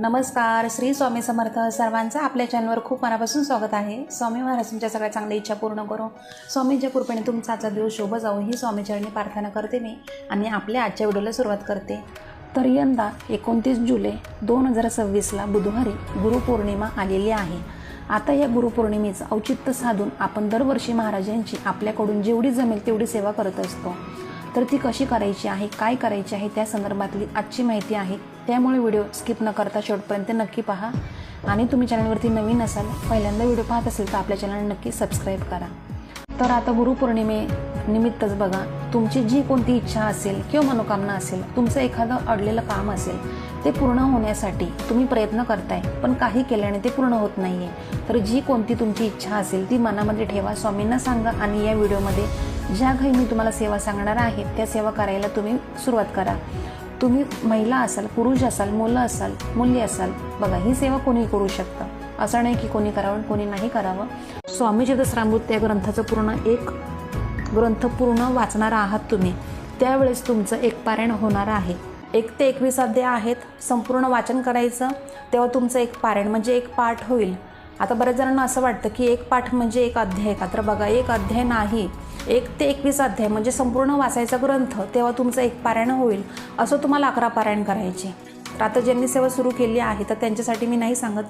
नमस्कार. श्री स्वामी समर्थ. सर्वांचं आपल्या चॅनलवर खूप मनापासून स्वागत आहे. स्वामी महाराज तुमच्या सगळ्या चांगल्या इच्छा पूर्ण करो. स्वामींच्या कृपेने तुमचा आजचा दिवस शुभ जाऊ ही स्वामीचरणी प्रार्थना करते मी आणि आपल्या आजच्या व्हिडिओला सुरुवात करते. तर यंदा 29 जुलै 2026ला बुधवारी गुरुपौर्णिमा आलेली आहे. आता या गुरुपौर्णिमेचं औचित्य साधून आपण दरवर्षी महाराजांची आपल्याकडून जेवढी जमेल तेवढी सेवा करत असतो. तर ती कशी करायची आहे, काय करायची आहे, त्या संदर्भातली आजची माहिती आहे. त्यामुळे व्हिडिओ स्किप न करता शेवटपर्यंत नक्की पहा. आणि तुम्ही चॅनलवरती नवीन असाल, पहिल्यांदा व्हिडिओ पाहत असेल तर आपल्या चॅनल नक्की सबस्क्राईब करा. तर आता गुरुपौर्णिमे निमित्तच बघा, तुमची जी कोणती इच्छा असेल किंवा मनोकामना असेल, तुमचं एखादं अडलेलं काम असेल, ते पूर्ण होण्यासाठी तुम्ही प्रयत्न करताय, पण काही केल्याने ते पूर्ण होत नाही आहे. तर जी कोणती तुमची इच्छा असेल ती मनामध्ये ठेवा, स्वामींना सांगा आणि या व्हिडिओमध्ये ज्या काही मी तुम्हाला सेवा सांगणार आहे त्या सेवा करायला तुम्ही सुरुवात करा. तुम्ही महिला असाल, पुरुष असाल, मुलं असाल, मुली असाल, बघा ही सेवा कोणीही करू शकतं. असं नाही की कोणी करावं कोणी नाही करावं. स्वामी चरित्रामृत या ग्रंथाचं ग्रंथ पूर्ण वाचणार आहात तुम्ही, त्यावेळेस तुमचं एक पारायण होणार आहे. 1 ते 21 अध्याय आहेत, संपूर्ण वाचन करायचं, तेव्हा तुमचं एक पारायण म्हणजे एक पाठ होईल. आता बऱ्याच जणांना असं वाटतं की एक पाठ म्हणजे एक अध्याय का, तर बघा एक अध्याय नाही, 1 ते 21 अध्याय म्हणजे संपूर्ण वाचायचा ग्रंथ, तेव्हा तुमचं एक पारायण होईल. असं तुम्हाला 11 पारायण करायचे. तर आता ज्यांनी सेवा सुरू केली आहे तर त्यांच्यासाठी मी नाही सांगत,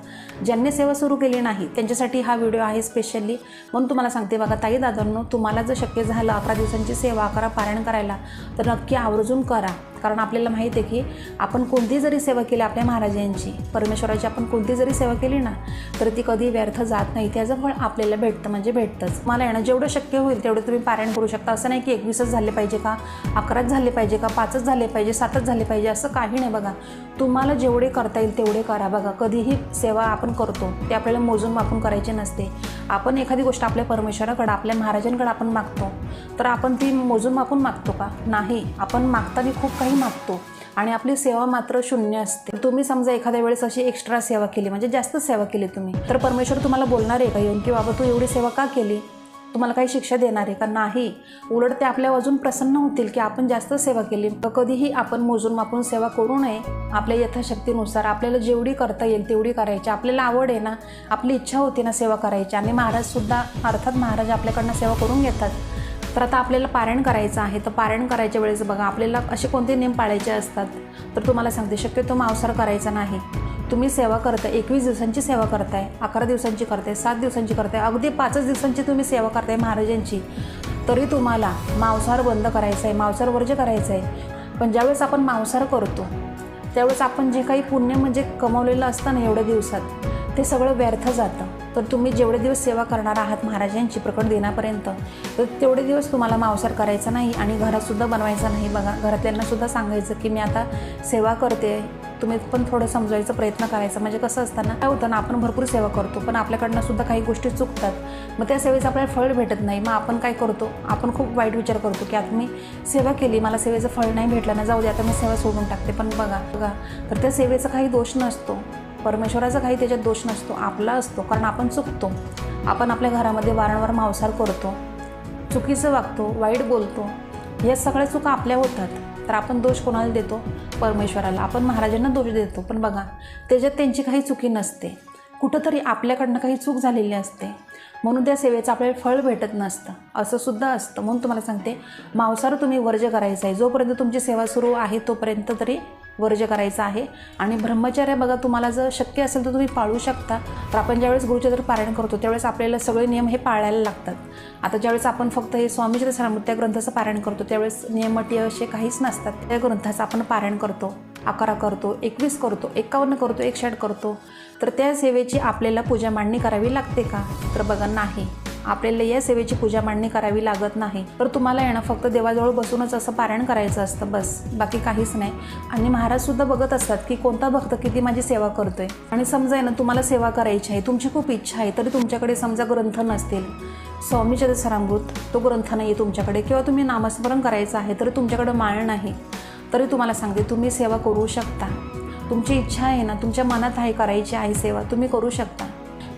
ज्यांनी सेवा सुरू केली नाही त्यांच्यासाठी हा व्हिडिओ आहे स्पेशली. म्हणून तुम्हाला सांगते बघा ताई दादांनो, तुम्हाला जर शक्य झालं 11 दिवसांची सेवा 11 पारायण करायला तर नक्की आवर्जून करा. कारण आपल्याला माहिती आहे की आपण कोणती जरी सेवा केली आपल्या महाराजांची, परमेश्वराची आपण कोणती जरी सेवा केली ना तर ती कधी व्यर्थ जात नाही. त्याचं फळ आपल्याला भेटतं म्हणजे भेटतंच. मला आहे ना जेवढं शक्य होईल तेवढे तुम्ही पारायण करू शकता. असं नाही की 21च झाले पाहिजे का, 11च झाले पाहिजे का, 5च झाले पाहिजे, 7च झाले पाहिजे, असं काही नाही. बघा तुम्हाला जेवढे करता येईल तेवढे करा. बघा कधीही सेवा आपण करतो ते आपल्याला मोजून मापून करायचे नसते. आपण एखादी गोष्ट आपल्या परमेश्वराकडे आपल्या महाराजांकडे आपण मागतो तर आपण ती मोजून मापून मागतो का, नाही. आपण मागताना खूप काही मागतो आणि आपली सेवा मात्र शून्य असते. तुम्ही समजा एखाद्या वेळेस अशी एक्स्ट्रा सेवा केली म्हणजे जास्त सेवा केली तुम्ही, तर परमेश्वर तुम्हाला बोलणार आहे का येऊन की बाबा तू एवढी सेवा का केली, तुम्हाला काही शिक्षा देणार आहे का, नाही. उलट ते आपल्या अजून प्रसन्न होतील की आपण जास्त सेवा केली. कधीही आपण मोजून मापून सेवा करू नये. आपल्या यथाशक्तीनुसार आपल्याला जेवढी करता येईल तेवढी करायची. आपल्याला आवड आहे ना, आपली इच्छा होती ना सेवा करायची, आणि महाराजसुद्धा अर्थात महाराज आपल्याकडनं सेवा करून घेतात. तर आता आपल्याला पारायण करायचं आहे. तर पारायण करायच्या वेळेस बघा आपल्याला असे कोणते नियम पाळायचे असतात. तर तुम्हाला सांगते, शक्यतो मांसाहार करायचा नाही. तुम्ही सेवा करताय, 21 दिवसांची सेवा करताय, 11 दिवसांची करताय, 7 दिवसांची करताय, अगदी 5च दिवसांची तुम्ही सेवा करताय महाराजांची, तरी तुम्हाला मांसाहार बंद करायचं आहे, मांसाहार वर्ज्य करायचं आहे. पण ज्यावेळेस आपण मांसाहार करतो त्यावेळेस आपण जे काही पुण्य म्हणजे कमवलेलं असतं ना एवढ्या दिवसात, ते सगळं व्यर्थ जातं. तर तुम्ही जेवढे दिवस सेवा करणार आहात महाराजांची प्रकट दिनापर्यंत, तर तेवढे दिवस तुम्हाला मांसाहार करायचा नाही आणि घरातसुद्धा बनवायचा नाही. बघा घरातल्यांनासुद्धा सांगायचं की मी आता सेवा करते, तुम्ही पण थोडं समजायचा प्रयत्न करायचा. म्हणजे कसं असतं ना, काय होतं ना, आपण भरपूर सेवा करतो पण आपल्याकडनं सुद्धा काही गोष्टी चुकतात. मग त्या सेवेचं आपल्याला फळ भेटत नाही. मग आपण काय करतो, आपण खूप वाईट विचार करतो की आता मी सेवा केली, मला सेवेचं फळ नाही भेटलं ना, जाऊ दे आता मी सेवा सोडून टाकते. पण बघा तर त्या सेवेचा काही दोष नसतो, परमेश्वराचा काही त्याच्यात दोष नसतो, आपला असतो. कारण आपण चुकतो. आपण आपल्या घरामध्ये वारंवार मांसाहार करतो, चुकीचं वागतो, वाईट बोलतो, या सगळ्या चुका आपल्या होतात. तर आपण दोष कोणाला देतो, परमेश्वराला. आपण महाराजांना दोष देतो. पण बघा त्याच्यात त्यांची काही चुकी नसते, कुठंतरी आपल्याकडनं काही चूक झालेली असते, म्हणून त्या सेवेचं आपल्याला फळ भेटत नसतं. असं सुद्धा असतं. म्हणून तुम्हाला सांगते, मांसाहार तुम्ही वर्ज्य करायचं आहे. जोपर्यंत तुमची सेवा सुरू आहे तोपर्यंत तरी वर्ज्य करायचं आहे. आणि ब्रह्मचर्य बघा तुम्हाला जर शक्य असेल तर तुम्ही पाळू शकता. तर आपण ज्यावेळेस गुरुचरित्र पारायण करतो त्यावेळेस आपल्याला सगळे नियम हे पाळायला लागतात. आता ज्यावेळेस आपण फक्त हे स्वामी चरित्रामृत त्या ग्रंथाचं पारायण करतो त्यावेळेस नियमटी असे काहीच नसतात. त्या ग्रंथाचं आपण पारायण करतो, 11 करतो, 21 करतो, 51 करतो, 61 करतो, तर त्या सेवेची आपल्याला पूजा मांडणी करावी लागते का, तर बघा नाही. आपल्याला या सेवेची पूजा मांडणी करावी लागत नाही. तर तुम्हाला आहे ना फक्त देवाजवळ बसूनच असं पारायण करायचं असतं, बस, बाकी काहीच नाही. आणि महाराजसुद्धा बघत असतात की कोणता भक्त किती माझी सेवा करतोय. आणि समजा आहे ना तुम्हाला सेवा करायची आहे, तुमची खूप इच्छा आहे, तरी तुमच्याकडे समजा ग्रंथ नसतील, स्वामी चरित्रामृत तो ग्रंथ नाही आहे तुमच्याकडे, किंवा तुम्ही नामस्मरण करायचं आहे तरी तुमच्याकडे माळ नाही, तरी तुम्हाला सांगते तुम्ही सेवा करू शकता. तुमची इच्छा आहे ना, तुमच्या मनात आहे करायची आहे सेवा, तुम्ही करू शकता.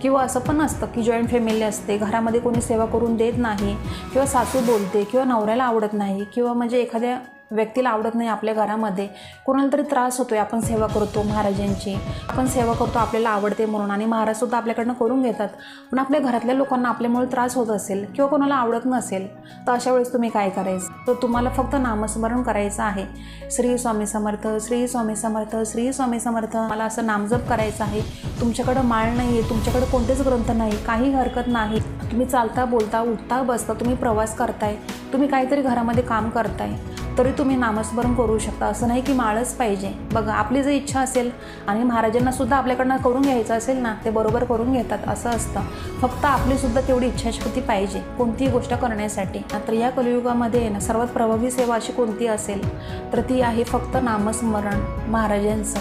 किंवा असं पण असतं की जॉईंट फॅमिली असते, घरामध्ये कोणी सेवा करून देत नाही, किंवा सासू बोलते, किंवा नवऱ्याला आवडत नाही, किंवा म्हणजे एखाद्या व्यक्तीला आवडत नाही आपल्या घरामध्ये कोणाला तरी त्रास होतोय, आपण सेवा करतो महाराजांची, आपण सेवा करतो आपल्याला आवडते म्हणून आणि महाराजसुद्धा आपल्याकडनं करून घेतात, पण आपल्या घरातल्या लोकांना आपल्यामुळे त्रास होत असेल किंवा कोणाला आवडत नसेल तर अशा वेळेस तुम्ही काय करायचं, तर तुम्हाला फक्त नामस्मरण करायचं आहे. श्री स्वामी समर्थ, श्री स्वामी समर्थ, श्री स्वामी समर्थ. मला असं नामजप करायचं आहे. तुमच्याकडं माळ नाही आहे, तुमच्याकडे कोणतेच ग्रंथ नाही, काही हरकत नाही. तुम्ही चालता बोलता उठता बसता, तुम्ही प्रवास करताय, तुम्ही काहीतरी घरामध्ये काम करताय तरी तुम्ही नामस्मरण करू शकता. असं नाही की माळच पाहिजे. बघा आपली जर इच्छा असेल आणि महाराजांनासुद्धा आपल्याकडनं करून घ्यायचं असेल ना, ते बरोबर करून घेतात असं असतं. फक्त आपलीसुद्धा तेवढी इच्छाशक्ती पाहिजे कोणतीही गोष्ट करण्यासाठी. तर या कलियुगामध्ये ना सर्वात प्रभावी सेवा अशी कोणती असेल तर ती आहे फक्त नामस्मरण महाराजांचं.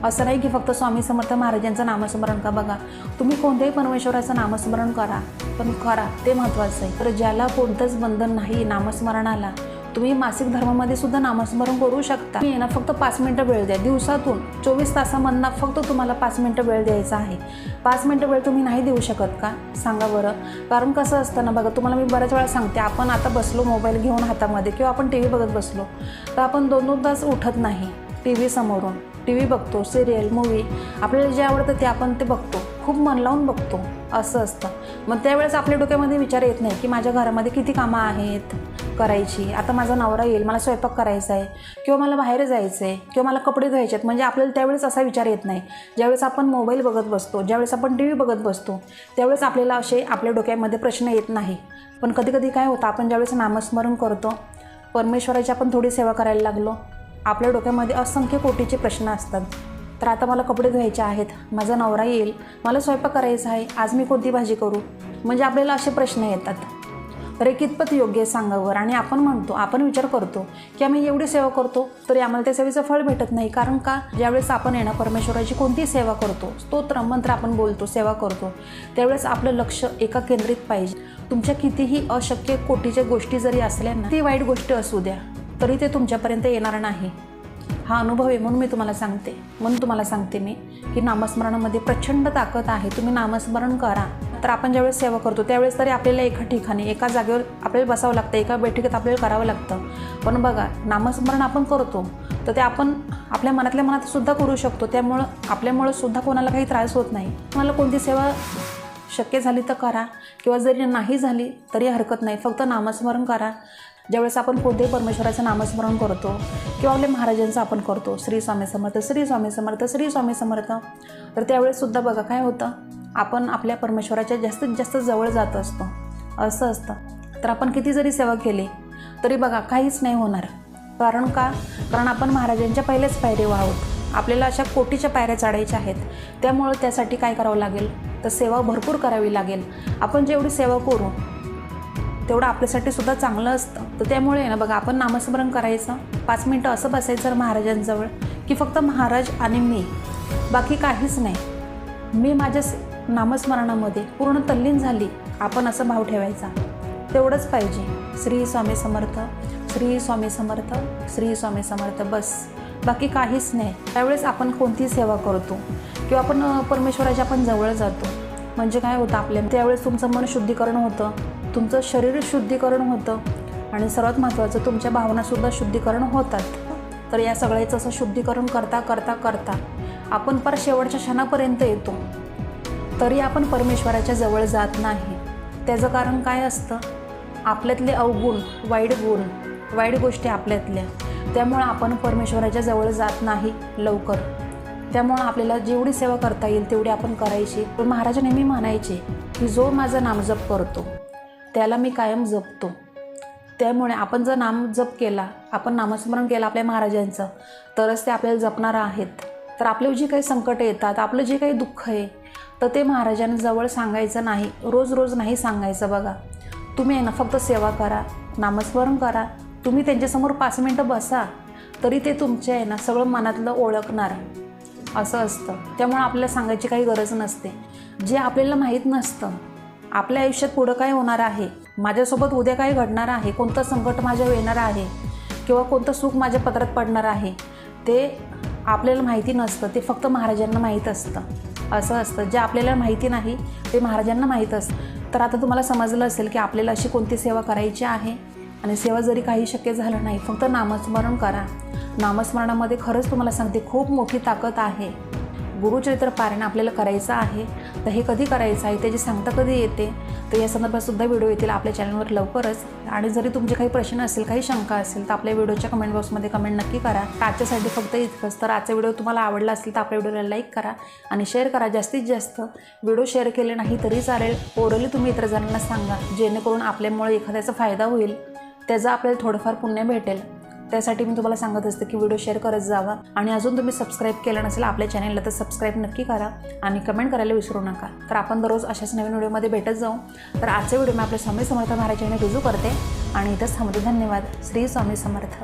असं नाही की फक्त स्वामी समर्थ महाराजांचं नामस्मरण का. बघा तुम्ही कोणत्याही परमेश्वराचं नामस्मरण करा, पण करा ते महत्त्वाचं आहे. तर ज्याला कोणतंच बंधन नाही नामस्मरणाला, तुम्ही मासिक धर्मामध्ये सुद्धा नामस्मरण करू शकता. तुम्ही ना फक्त 5 मिनटं वेळ द्या. दिवसातून 24 तासामधनं फक्त तुम्हाला 5 मिनटं वेळ द्यायचा आहे. 5 मिनटं वेळ तुम्ही नाही देऊ शकत का सांगा बरं. कारण कसं असतं ना, बघा तुम्हाला मी बऱ्याच वेळा सांगते, आपण आता बसलो मोबाईल घेऊन हातामध्ये किंवा आपण टी व्ही बघत बसलो तर आपण 2-2 तास उठत नाही टी व्ही समोरून. टी व्ही बघतो, सिरियल, मूवी, आपल्याला जे आवडतं ते आपण ते बघतो, खूप मन लावून बघतो असं असतं. मग त्यावेळेस आपल्या डोक्यामध्ये विचार येत नाही की माझ्या घरामध्ये किती कामं आहेत करायची, आता माझा नवरा येईल, मला स्वयंपाक करायचा आहे किंवा मला बाहेर जायचं आहे किंवा मला कपडे धुवायचे आहेत. म्हणजे आपल्याला त्यावेळेस असा विचार येत नाही. ज्यावेळेस आपण मोबाईल बघत बसतो, ज्यावेळेस आपण टी व्ही बघत बसतो, त्यावेळेस आपल्याला असे आपल्या डोक्यामध्ये प्रश्न येत नाही. पण कधी काय होतं, आपण ज्यावेळेस नामस्मरण करतो, परमेश्वराची आपण थोडी सेवा करायला लागलो, आपल्या डोक्यामध्ये असंख्य कोटीचे प्रश्न असतात. तर आता मला कपडे धुवायचे आहेत, माझा नवरा येईल, मला स्वयंपाक करायचा आहे, आज मी कोणती भाजी करू, म्हणजे आपल्याला असे प्रश्न येतात. तर हे कितपत योग्य आहे सांगावर. आणि आपण म्हणतो, आपण विचार करतो की आम्ही एवढी सेवा करतो तरी आम्हाला त्या सेवेचं फळ भेटत नाही. कारण का, ज्यावेळेस आपण आहे ना परमेश्वराची कोणतीही सेवा करतो, स्तोत्र मंत्र आपण बोलतो, सेवा करतो, त्यावेळेस आपलं लक्ष एका केंद्रित पाहिजे. तुमच्या कितीही अशक्य कोटीच्या गोष्टी जरी असल्या ना, ती वाईट गोष्ट असू द्या तरी ते तुमच्यापर्यंत येणार नाही. हा अनुभव आहे म्हणून मी तुम्हाला सांगते मी की नामस्मरणामध्ये प्रचंड ताकद आहे. तुम्ही नामस्मरण करा. तर आपण ज्यावेळेस सेवा करतो त्यावेळेस तरी आपल्याला एका ठिकाणी एका जागेवर आपल्याला बसावं लागतं, एका बैठकीत आपल्याला करावं लागतं. पण बघा नामस्मरण आपण करतो तर ते आपण आपल्या मनातल्या मनात सुद्धा करू शकतो. त्यामुळं आपल्यामुळं सुद्धा कोणाला काही त्रास होत नाही. मला कोणती सेवा शक्य झाली तर करा किंवा जरी नाही झाली तरी हरकत नाही, फक्त नामस्मरण करा. ज्यावेळेस आपण कोणत्याही परमेश्वराचं नामस्मरण करतो किंवा आपल्या महाराजांचं आपण करतो, श्री स्वामी समर्थ, श्री स्वामी समर्थ, श्री स्वामी समर्थ, तर त्यावेळेससुद्धा बघा काय होतं, आपण आपल्या परमेश्वराच्या जास्तीत जास्त जवळ जात असतो असं असतं. तर आपण किती जरी सेवा केली तरी बघा काहीच नाही होणार. कारण का, कारण आपण महाराजांच्या पहिल्याच पायरीवर आहोत. आपल्याला अशा कोटीच्या पायऱ्या चढायच्या आहेत. त्यामुळं त्यासाठी काय करावं लागेल, तर सेवा भरपूर करावी लागेल. आपण जेवढी सेवा करू तेवढं आपल्यासाठी सुद्धा चांगलं असतं. तर त्यामुळे ना बघा आपण नामस्मरण करायचं, 5 मिनटं असं बसायचं महाराजांजवळ की फक्त महाराज आणि मी, बाकी काहीच नाही. मी माझ्या नामस्मरणामध्ये पूर्ण तल्लीन झाली, आपण असं भाव ठेवायचा, तेवढंच पाहिजे. श्री स्वामी समर्थ, श्री स्वामी समर्थ, श्री स्वामी समर्थ, बस, बाकी काहीच नाही. त्यावेळेस आपण कोणती सेवा करतो किंवा आपण परमेश्वराच्या आपण जवळ जातो, म्हणजे काय होतं आपल्या त्यावेळेस तुमचं मन शुद्धीकरण होतं, तुमचं शरीर शुद्धीकरण होतं आणि सर्वात महत्त्वाचं तुमच्या भावनासुद्धा शुद्धीकरण होतात. तर या सगळ्याचं असं शुद्धीकरण करता करता करता आपण पर शेवटच्या क्षणापर्यंत येतो तरी आपण परमेश्वराच्या जवळ जात नाही. त्याचं कारण काय असतं, आपल्यातले अवगुण, वाईट गोष्टी आपल्यातल्या, त्यामुळं आपण परमेश्वराच्या जवळ जात नाही लवकर. त्यामुळं आपल्याला जेवढी सेवा करता येईल तेवढी आपण करायची. पण महाराज नेहमी म्हणायचे की जो माझा नामजप करतो त्याला मी कायम जपतो. त्यामुळे आपण जर नामजप केला, आपण नामस्मरण केलं आपल्या महाराजांचं, तरच ते आपल्याला जपणार आहेत. तर आपल्यावर जी काही संकटं येतात, आपलं जे काही दुःख आहे, तर ते महाराजांजवळ सांगायचं नाही, रोज नाही सांगायचं. बघा तुम्ही आहे ना फक्त सेवा करा, नामस्मरण करा, तुम्ही त्यांच्यासमोर 5 मिनटं बसा तरी ते तुमचे आहे ना सगळं मनातलं ओळखणार असं असतं. त्यामुळे आपल्याला सांगायची काही गरज नसते. जे आपल्याला माहीत नसतं, आपल्या आयुष्यात पुढं काय होणार आहे, माझ्यासोबत उद्या काय घडणार आहे, कोणतं संकट माझ्यावर येणार आहे किंवा कोणतं सुख माझ्या पदरात पडणार आहे, ते आपल्याला माहिती नसतं. ते फक्त महाराजांना माहीत असतं असं असतं. जे आपल्याला माहिती नाही ते महाराजांना माहीत असतं. तर आता तुम्हाला समजलं असेल की आपल्याला अशी कोणती सेवा करायची आहे आणि सेवा जरी काही शक्य झालं नाही, फक्त नामस्मरण करा. नामस्मरणामध्ये खरंच तुम्हाला सांगते खूप मोठी ताकद आहे. गुरुचरित्र पारायण आपल्याला करायचं आहे, तर हे कधी करायचं आहे, त्याची सांगता कधी येते, तर या संदर्भात सुद्धा व्हिडिओ येतील आपल्या चॅनलवर लवकरच. आणि जरी तुमचे काही प्रश्न असेल, काही शंका असेल, तर आपल्या व्हिडिओच्या कमेंट बॉक्समध्ये कमेंट नक्की करा. आजच्यासाठी फक्त इतकंच. तर आजचा व्हिडिओ तुम्हाला आवडला असेल तर आपल्या व्हिडिओला लाईक करा आणि शेअर करा. जास्तीत जास्त व्हिडिओ शेअर केले नाही तरी चालेल, ओरली तुम्ही इतर जणांना सांगा, जेणेकरून आपल्यामुळे एखाद्याचा फायदा होईल, त्याचा आपल्याला थोडंफार पुण्य भेटेल. त्यासाठी मी तुम्हाला सांगत असते की व्हिडिओ शेअर करत जावा. आणि अजून तुम्ही सबस्क्राईब केलं नसेल आपल्या चॅनलला तर सबस्क्राईब नक्की करा आणि कमेंट करायला विसरू नका. तर आपण दररोज अशाच नवीन व्हिडिओमध्ये भेटत जाऊ. तर आजचा व्हिडिओ मी आपल्या स्वामी समर्थ महाराज यांनी रुजू करते आणि इथंच थांबते. धन्यवाद. श्री स्वामी समर्थ.